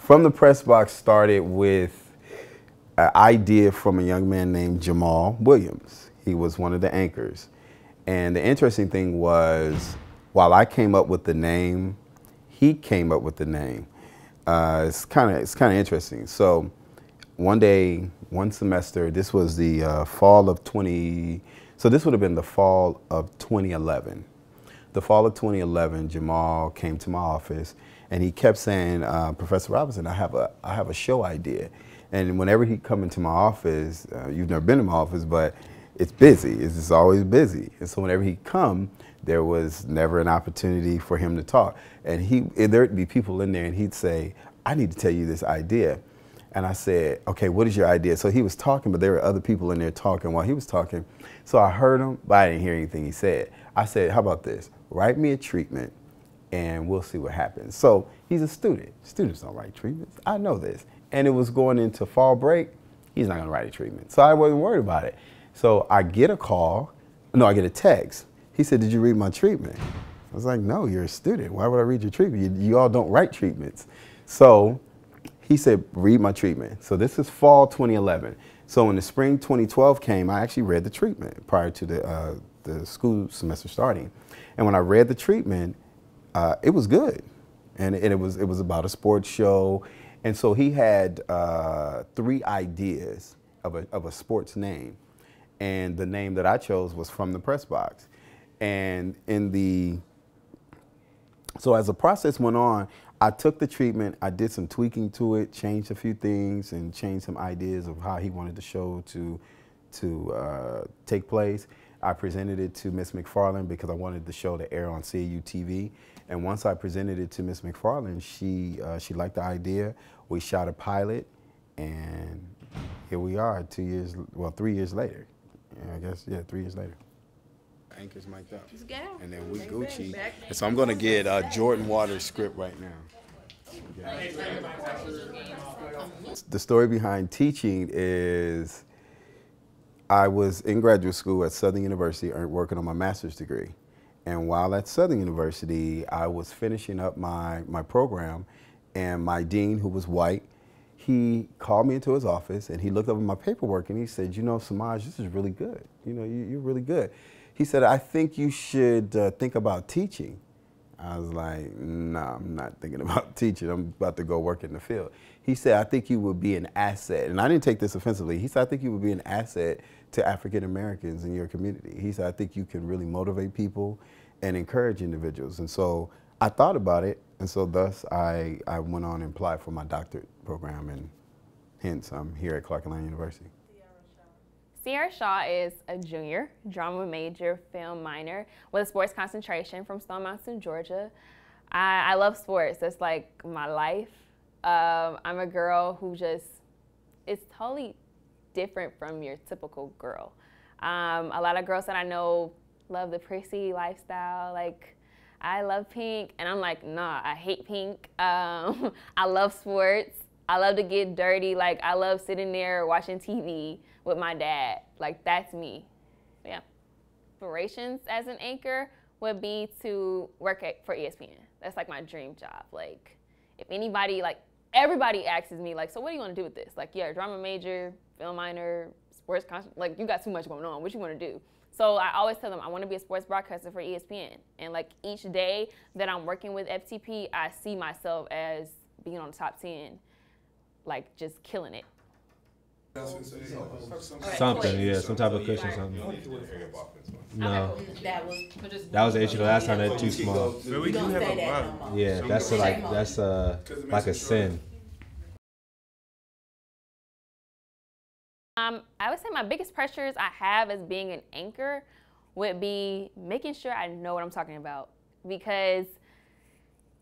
From the PressBox started with an idea from a young man named Jamal Williams. He was one of the anchors. And the interesting thing was, while I came up with the name, he came up with the name. It's kind of interesting. So one day, one semester, this was the fall of this would have been the fall of 2011. The fall of 2011, Jamal came to my office and he kept saying, Professor Robinson, I have a show idea. And whenever he come into my office, you've never been to my office, but it's busy. It's just always busy. And so whenever he come, there was never an opportunity for him to talk. And there'd be people in there and he'd say, I need to tell you this idea. And I said, okay, what is your idea? So he was talking, but there were other people in there talking while he was talking. So I heard him, but I didn't hear anything he said. I said, how about this? Write me a treatment and we'll see what happens. So he's a student. Students don't write treatments. I know this. And it was going into fall break. He's not gonna write a treatment. So I wasn't worried about it. So I get I get a text. He said, did you read my treatment? I was like, no, you're a student. Why would I read your treatment? You all don't write treatments. So he said, read my treatment. So this is fall 2011. So when the spring 2012 came, I actually read the treatment prior to the school semester starting. And when I read the treatment, it was good. And it was about a sports show. And so he had 3 ideas of a sports name. And the name that I chose was From the PressBox. And so as the process went on, I took the treatment, I did some tweaking to it, changed a few things, and changed some ideas of how he wanted the show to take place. I presented it to Miss McFarland because I wanted the show to air on CAU TV. And once I presented it to Miss McFarland, she liked the idea. We shot a pilot, and here we are 3 years later. Yeah, I guess, yeah, 3 years later. Anchors mic'd up. And then we Gucci. And so I'm gonna get Jordan Waters' script right now. Okay. The story behind teaching is I was in graduate school at Southern University working on my master's degree. And while at Southern University, I was finishing up my program, and my dean, who was white, he called me into his office and he looked over my paperwork and he said, you know, Samaj, this is really good. You know, you're really good. He said, I think you should think about teaching. I was like, no, I'm not thinking about teaching. I'm about to go work in the field. He said, I think you would be an asset. And I didn't take this offensively. He said, I think you would be an asset to African Americans in your community. He said, I think you can really motivate people and encourage individuals. And so I thought about it. And so thus I went on and applied for my doctorate program, and hence I'm here at Clark Atlanta University. Sierra Shaw is a junior, drama major, film minor, with a sports concentration from Stone Mountain, Georgia. I love sports. That's like my life. I'm a girl who is totally different from your typical girl. A lot of girls that I know love the prissy lifestyle. Like, I love pink, and I'm like, nah, I hate pink. I love sports. I love to get dirty. Like, I love sitting there watching TV with my dad. Like, that's me. Yeah. Aspirations as an anchor would be to work for ESPN. That's like my dream job. Like, if anybody, like, everybody asks me, like, so what do you want to do with this? Like, yeah, drama major, film minor, sports, like, you got too much going on. What you want to do? So I always tell them I want to be a sports broadcaster for ESPN. And like each day that I'm working with FTP, I see myself as being on the top 10, like just killing it. Something, yeah, some type of cushion, something. No, that was the issue the last time. They're too small. Yeah, that's like a sin. I would say my biggest pressures I have as being an anchor would be making sure I know what I'm talking about, because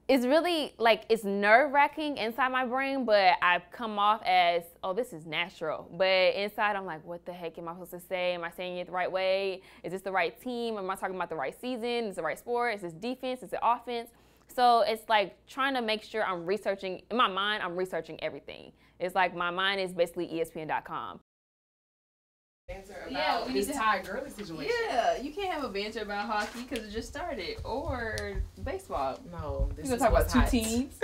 it's really like, it's nerve-wracking inside my brain, but I come off as, oh, this is natural. But inside I'm like, what the heck am I supposed to say? Am I saying it the right way? Is this the right team? Am I talking about the right season? Is it the right sport? Is this defense? Is it offense? So it's like trying to make sure I'm researching, in my mind, I'm researching everything. It's like my mind is basically ESPN.com. Yeah, we need to hire girly situation. Yeah, you can't have a banter about hockey because it just started, or baseball. No, this is gonna talk about two teams.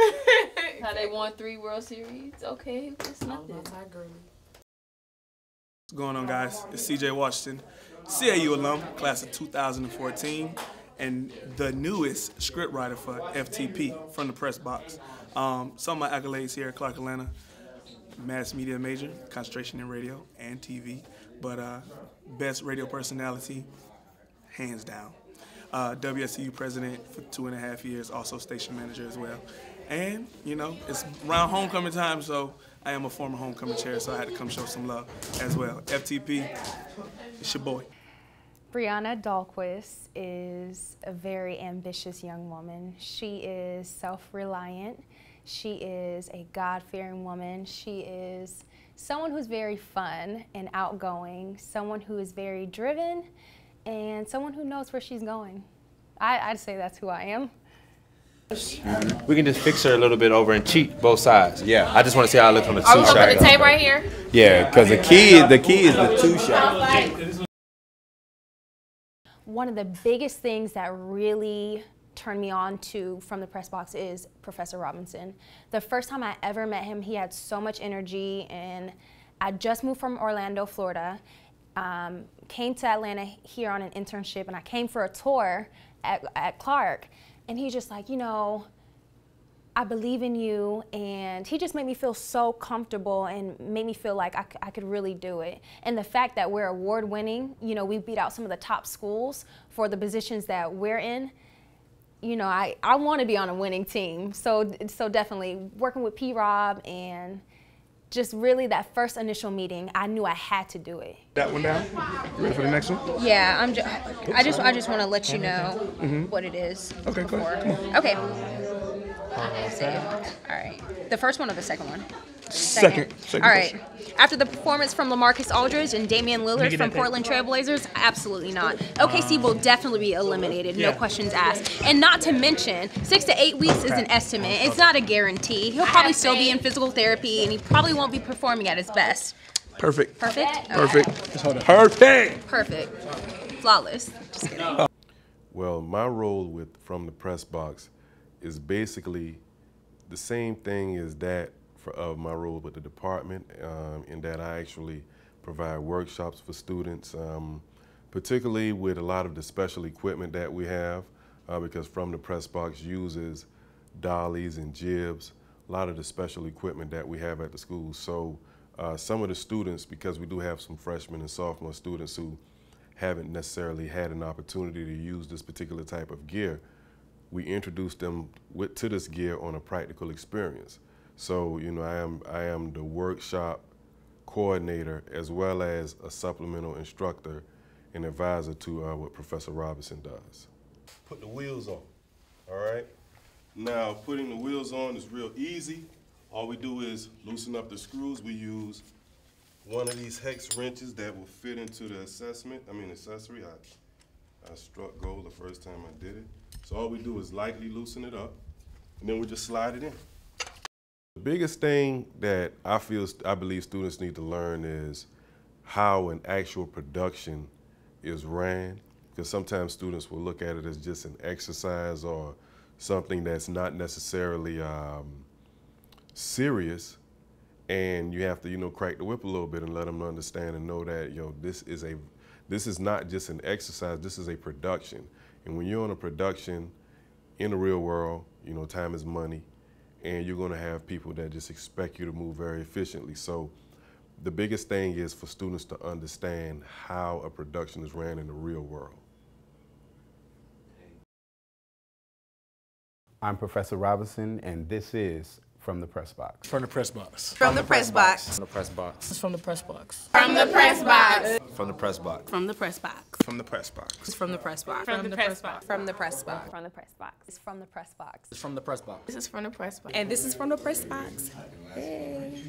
How they won 3 World Series. Okay, it's nothing. I agree. What's going on, guys? It's CJ Washington, CAU alum, class of 2014, and the newest scriptwriter for FTP, From the PressBox. Some of my accolades here at Clark Atlanta: mass media major, concentration in radio and TV, but best radio personality, hands down. WSCU president for 2.5 years, also station manager as well. And, you know, it's around homecoming time, so I am a former homecoming chair, so I had to come show some love as well. FTP, it's your boy. Brianna Dahlquist is a very ambitious young woman. She is self-reliant. She is a God-fearing woman. She is someone who's very fun and outgoing, someone who is very driven, and someone who knows where she's going. I'd say that's who I am. We can just fix her a little bit over and cheat both sides. Yeah. I just want to see how it looks on the Are we two-shot. gonna put the tape right here? Yeah, because the key is the 2-shot. One of the biggest things that really turned me on to From the PressBox is Professor Robinson. The first time I ever met him, he had so much energy, and I just moved from Orlando, Florida, came to Atlanta here on an internship, and I came for a tour at Clark, and he's just like, you know, I believe in you, and he just made me feel so comfortable and made me feel like I could really do it. And the fact that we're award-winning, you know, we beat out some of the top schools for the positions that we're in, you know, I want to be on a winning team. So definitely working with P-Rob and just really that first initial meeting, I knew I had to do it. That one down. You ready for the next one? Yeah, I just want to let you know what it is. Okay, go ahead. Come on. Okay. All right. The first one or the second one? Second All right. After the performance from LaMarcus Aldridge and Damian Lillard from Portland Trailblazers, absolutely not. OKC will definitely be eliminated, no questions asked. And not to mention, 6 to 8 weeks is an estimate. It's not a guarantee. He'll probably still be in physical therapy, and he probably won't be performing at his best. Perfect. Perfect? Perfect. Perfect. Perfect. Flawless. Just kidding. Well, my role with From the PressBox is basically the same thing as that of my role with the department, in that I actually provide workshops for students, particularly with a lot of the special equipment that we have, because From the PressBox uses dollies and jibs, a lot of the special equipment that we have at the school. So some of the students, because we do have some freshmen and sophomore students who haven't necessarily had an opportunity to use this particular type of gear, we introduce them to this gear on a practical experience. So, you know, I am the workshop coordinator as well as a supplemental instructor and advisor to what Professor Robinson does. Put the wheels on, all right? Now, putting the wheels on is real easy. All we do is loosen up the screws. We use one of these hex wrenches that will fit into the accessory. I struck gold the first time I did it. So all we do is lightly loosen it up, and then we just slide it in. The biggest thing that I believe students need to learn is how an actual production is ran, because sometimes students will look at it as just an exercise or something that's not necessarily serious, and you have to, you know, crack the whip a little bit and let them understand and know that, you know, this is not just an exercise, this is a production. And when you're on a production in the real world, you know, time is money, and you're gonna have people that just expect you to move very efficiently. So the biggest thing is for students to understand how a production is ran in the real world. I'm Professor Robinson, and this is From the PressBox. From the PressBox. From the PressBox. From the PressBox. From the PressBox. From the PressBox. From the PressBox. From the PressBox. From the PressBox. From the PressBox. From the PressBox. From the PressBox. From the PressBox. It's From the PressBox. From the PressBox. This is from the PressBox. And this is from the PressBox. Hey.